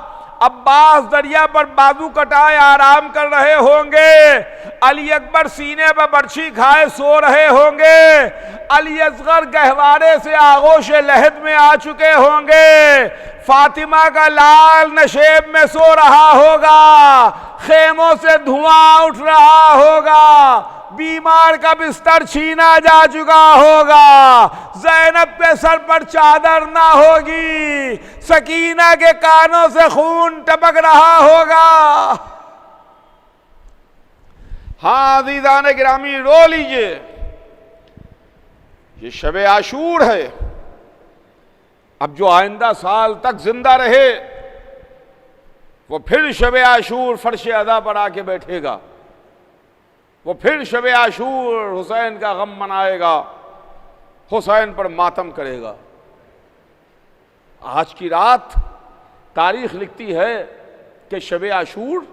अब्बास दरिया पर बाजू कटाए आराम कर रहे होंगे, अली अकबर सीने पर बर्छी खाए सो रहे होंगे, अली असगर गहवारे से आगोश लहद में आ चुके होंगे, फातिमा का लाल नशेब में सो रहा होगा, खेमों से धुआं उठ रहा होगा, बीमार का बिस्तर छीना जा चुका होगा, ज़ैनब के सर पर चादर ना होगी, सकीना के कानों से खून टपक रहा होगा। हाँ अज़ीज़ान गिरामी, रो लीजिए, ये शब आशूर है। अब जो आइंदा साल तक जिंदा रहे वो फिर शब आशूर फर्श अदा पर आके बैठेगा, वो फिर शब आशूर हुसैन का गम मनाएगा, हुसैन पर मातम करेगा। आज की रात तारीख लिखती है कि शब आशूर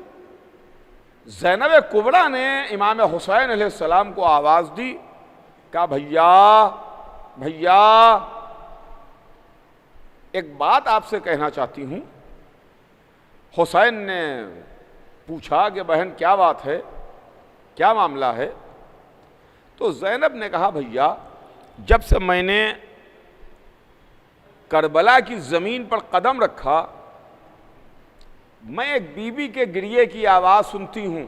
ज़ैनब कुबरा ने इमाम हुसैन अलैहिस्सलाम को आवाज़ दी, कहा भैया भैया एक बात आपसे कहना चाहती हूँ। हुसैन ने पूछा कि बहन क्या बात है, क्या मामला है? तो ज़ैनब ने कहा भैया जब से मैंने करबला की ज़मीन पर कदम रखा मैं एक बीबी के गिरिए की आवाज़ सुनती हूँ,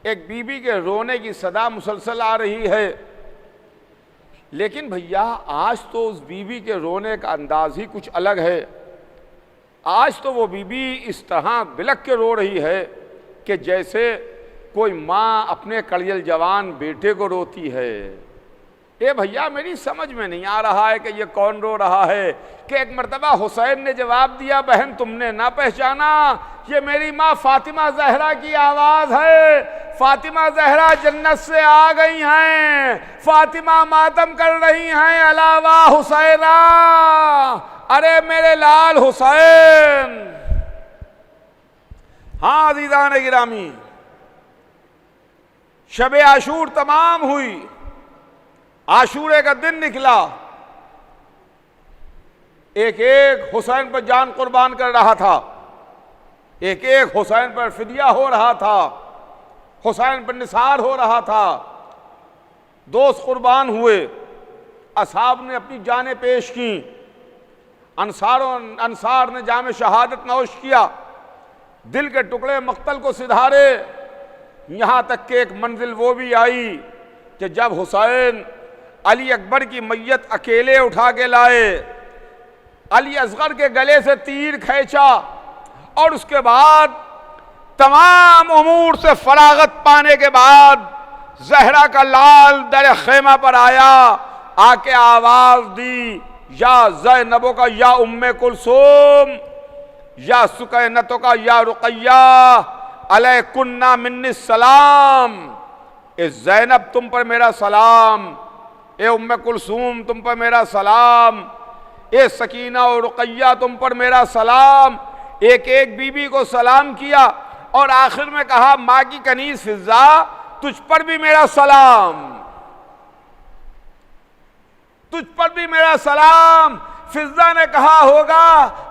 एक बीबी के रोने की सदा मुसलसल आ रही है। लेकिन भैया आज तो उस बीबी के रोने का अंदाज ही कुछ अलग है। आज तो वो बीबी इस तरह बिलक के रो रही है कि जैसे कोई माँ अपने कड़ियल जवान बेटे को रोती है। ए भैया मेरी समझ में नहीं आ रहा है कि ये कौन रो रहा है। कि एक मर्तबा हुसैन ने जवाब दिया, बहन तुमने ना पहचाना, ये मेरी माँ फातिमा ज़हरा की आवाज़ है। फातिमा ज़हरा जन्नत से आ गई हैं, फातिमा मातम कर रही हैं, अलावा हुसैना, अरे मेरे लाल हुसैन। हाँ अज़ीज़ान गिरामी, शब आशूर तमाम हुई, आशूरे का दिन निकला, एक एक हुसैन पर जान कुर्बान कर रहा था, एक एक हुसैन पर फिदिया हो रहा था, हुसैन पर निसार हो रहा था। दोस्त कुर्बान हुए, असहाब ने अपनी जानें पेश की, अंसार ने जाम शहादत नौश किया, दिल के टुकड़े मक्तल को सिधारे। यहाँ तक कि एक मंजिल वो भी आई कि जब हुसैन अली अकबर की मैयत अकेले उठा के लाए, अली असगर के गले से तीर खींचा और उसके बाद तमाम उमूर से फरागत पाने के बाद ज़हरा का लाल दर खेमा पर आया, आके आवाज़ दी, या ज़ैनबो का या उम्मे कुलसूम, या सुकैनतो का या रुक़ैया, अलैकुन्ना मिन्नी सलाम। ए ज़ैनब तुम पर मेरा सलाम, ए उम्मे कुलसूम तुम पर मेरा सलाम, ए सकीना और रुक़ैया तुम पर मेरा सलाम। एक एक बीबी को सलाम किया और आखिर में कहा, माँ की कनीज़ फिज़ा तुझ पर भी मेरा सलाम। तुझ पर भी मेरा सलाम। फिजा ने कहा होगा,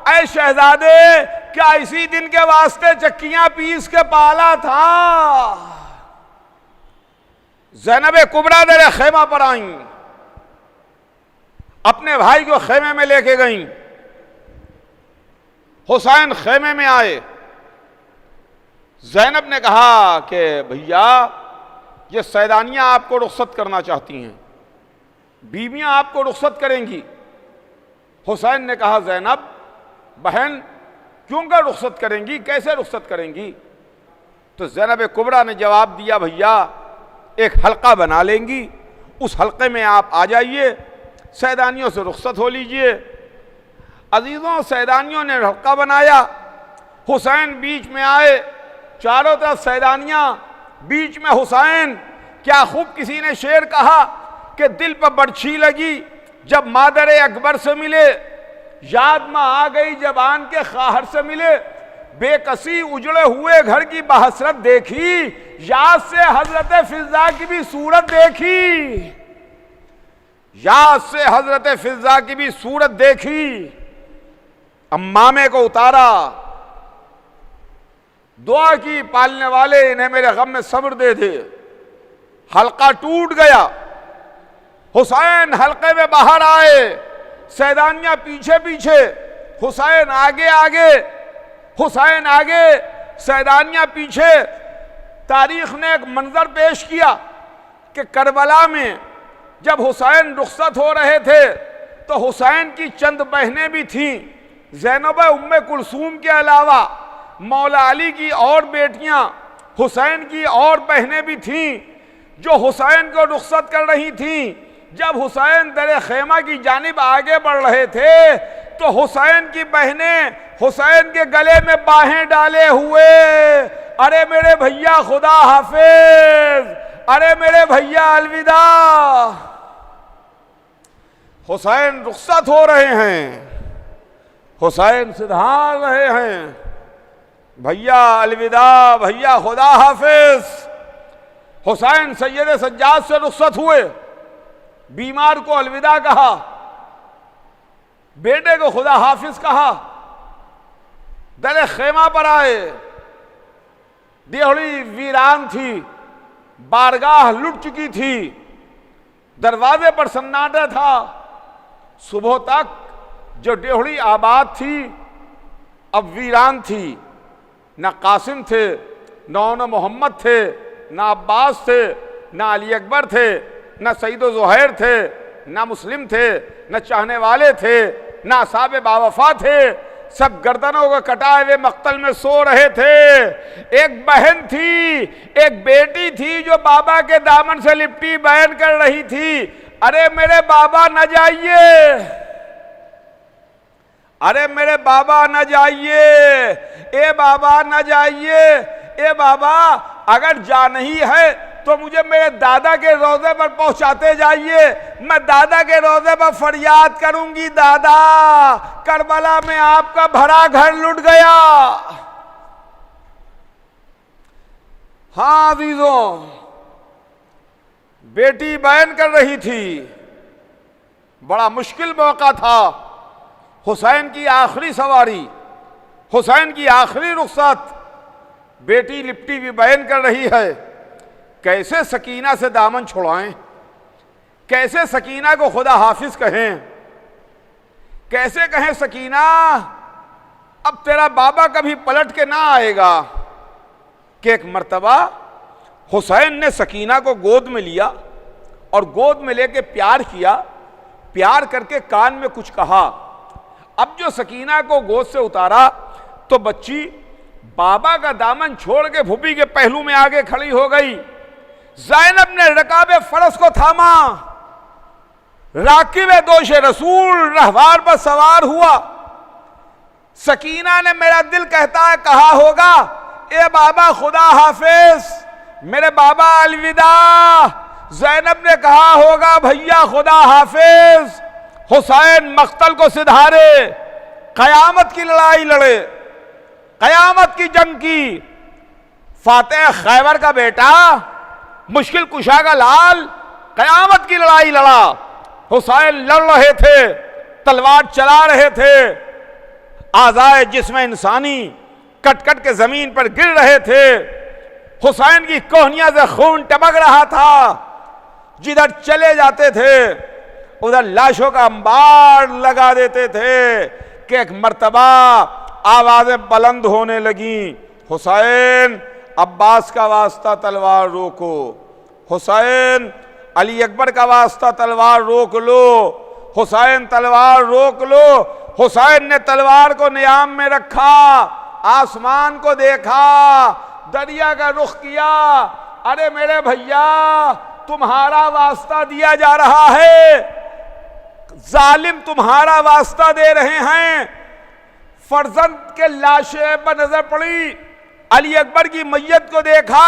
ऐ शहजादे, क्या इसी दिन के वास्ते चक्कियां पीस के पाला था? ज़ैनब कुबरा दर खेमा पर आई, अपने भाई को खेमे में लेके गईं। हुसैन खेमे में आए। ज़ैनब ने कहा कि भैया, ये सैदानियां आपको रुखसत करना चाहती हैं, बीवियां आपको रुखसत करेंगी। हुसैन ने कहा, ज़ैनब बहन क्यों कर रुखसत करेंगी, कैसे रुखसत करेंगी? तो ज़ैनब कुबरा ने जवाब दिया, भैया एक हल्का बना लेंगी, उस हल्के में आप आ जाइए, सैदानियों से रुखसत हो लीजिए। अजीज़ों, सैदानियों ने हल्का बनाया, हुसैन बीच में आए, चारों तरफ सैदानियां, बीच में हुसैन। क्या खूब किसी ने शेर कहा कि दिल पर बरछी लगी जब मादरे अकबर से मिले, याद में आ गई जबान के खाहर से मिले, बेकसी उजड़े हुए घर की बहसरत देखी, याद से हजरत फिजा की भी सूरत देखी, याद से हजरत फिजा की भी सूरत देखी। अम्मामे को उतारा, दुआ की, पालने वाले इन्हें मेरे गम में सब्र दे दे। हल्का टूट गया, हुसैन हल्के में बाहर आए, सैदानियां पीछे पीछे, हुसैन आगे आगे, हुसैन आगे, सैदानियां पीछे। तारीख ने एक मंजर पेश किया कि करबला में जब हुसैन रुखसत हो रहे थे तो हुसैन की चंद बहनें भी थीं, ज़ैनब उम्मे कुलसूम के अलावा मौला अली की और बेटियां, हुसैन की और बहनें भी थीं जो हुसैन को रुखसत कर रही थीं। जब हुसैन दरे खेमा की जानिब आगे बढ़ रहे थे तो हुसैन की बहनें हुसैन के गले में बाहें डाले हुए, अरे मेरे भैया खुदा हाफिज, अरे मेरे भैया अलविदा। हुसैन रुखसत हो रहे हैं, हुसैन सिधार रहे हैं, भैया अलविदा, भैया खुदा हाफिज। हुसैन सैयद सज्जाद से रुखसत हुए, बीमार को अलविदा कहा, बेटे को खुदा हाफिज कहा, दरे खेमा पर आए। देहड़ी वीरान थी, बारगाह लुट चुकी थी, दरवाजे पर सन्नाटा था। सुबह तक जो डेहड़ी आबाद थी अब वीरान थी, न कासिम थे, न मोहम्मद थे, न अब्बास थे, न अली अकबर थे, न सईद ज़ुहैर थे, न मुस्लिम थे, न चाहने वाले थे, न असाब बावफा थे। सब गर्दनों को कटाए हुए मक्तल में सो रहे थे। एक बहन थी, एक बेटी थी जो बाबा के दामन से लिपटी बयान कर रही थी, अरे मेरे बाबा न जाइए, अरे मेरे बाबा न जाइए, ए बाबा न जाइए, ए बाबा अगर जा नहीं है तो मुझे मेरे दादा के रोजे पर पहुंचाते जाइए, मैं दादा के रोजे पर फरियाद करूंगी, दादा करबला में आपका भरा घर लुट गया। हाँ अजीजों, बेटी बयान कर रही थी, बड़ा मुश्किल मौका था, हुसैन की आखिरी सवारी, हुसैन की आखिरी रुखसत, बेटी लिपटी भी बयान कर रही है। कैसे सकीना से दामन छुड़ाएं, कैसे सकीना को खुदा हाफिज कहें, कैसे कहें सकीना अब तेरा बाबा कभी पलट के ना आएगा। कि एक मर्तबा हुसैन ने सकीना को गोद में लिया और गोद में लेके प्यार किया, प्यार करके कान में कुछ कहा। अब जो सकीना को गोद से उतारा तो बच्ची बाबा का दामन छोड़ के फूफी के पहलू में आगे खड़ी हो गई। ज़ैनब ने रकाबे फरस को थामा, राकिब दोश रसूल रहवार पर सवार हुआ। सकीना ने मेरा दिल कहता है कहा होगा, ए बाबा खुदा हाफिज, मेरे बाबा अलविदा। ज़ैनब ने कहा होगा भैया खुदा हाफिज। हुसैन मक्तल को सिधारे, कयामत की लड़ाई लड़े, कयामत की जंग की। फातेह खैबर का बेटा, मुश्किल कुशा का लाल, कयामत की लड़ाई लड़ा। हुसैन लड़ रहे थे, तलवार चला रहे थे, आज़ाए जिस्म इंसानी कट कट के जमीन पर गिर रहे थे। हुसैन की कोहनियां से खून टपक रहा था। जिधर चले जाते थे उधर लाशों का अंबार लगा देते थे कि एक मर्तबा आवाजें बुलंद होने लगी, हुसैन अब्बास का वास्ता तलवार रोको, हुसैन अली अकबर का वास्ता तलवार रोक लो, हुसैन तलवार रोक लो। हुसैन ने तलवार को नियाम में रखा, आसमान को देखा, दरिया का रुख किया। अरे मेरे भैया, तुम्हारा वास्ता दिया जा रहा है, जालिम तुम्हारा वास्ता दे रहे हैं। फर्जंद के लाशें पर नजर पड़ी, अली अकबर की मैयत को देखा,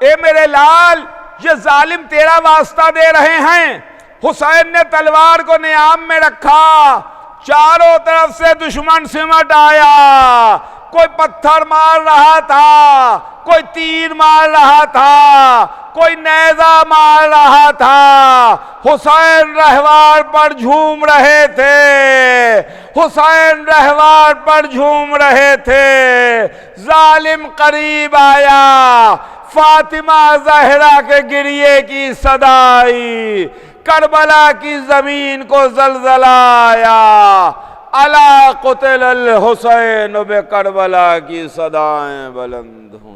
ए मेरे लाल, ये जालिम तेरा वास्ता दे रहे हैं। हुसैन ने तलवार को नियाम में रखा, चारों तरफ से दुश्मन सिमट आया। कोई पत्थर मार रहा था, कोई तीर मार रहा था, कोई नेजा मार रहा था। हुसैन रहवार पर झूम रहे थे, हुसैन रहवार पर झूम रहे थे। जालिम करीब आया, फातिमा जहरा के गिरिए की सदाई करबला की जमीन को जलजलाया। अला कुतिल अल हुसैन बे करबला की सदाएं बुलंद हों।